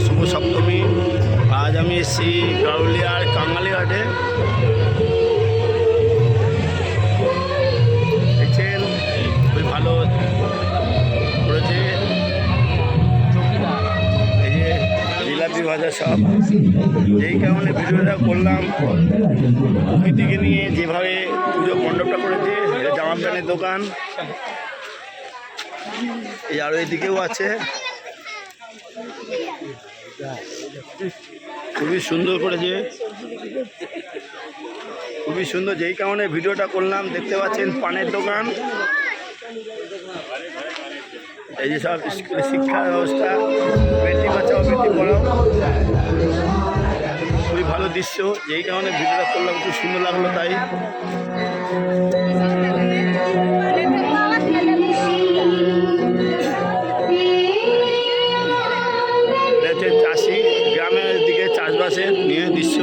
শুভ সপ্তমী। আজ আমি এসেছি গারুলিয়ার কাঙালিঘাটে। দেখছেন খুবই ভালো করেছে, এই যে জিলাপি ভাজা সব। যেই কারণে ভিডিওটা করলাম, প্রকৃতিকে নিয়ে যেভাবে পুজো মণ্ডপটা করেছে। এটা জামা প্যান্টের দোকান, এই আরও এদিকেও আছে। খুবই সুন্দর করেছে, খুবই সুন্দর। যেই কারণে ভিডিওটা করলাম, দেখতে পাচ্ছেন পানের দোকান। এই যে সব স্কুলের শিক্ষা ব্যবস্থা, বেটি বাঁচাও বেটি পড়াও, খুবই ভালো দৃশ্য। যেই কারণে ভিডিওটা করলাম, খুব সুন্দর লাগলো। তাই চাষি গ্রামের দিকে চাষবাসের নিয়ে দৃশ্য।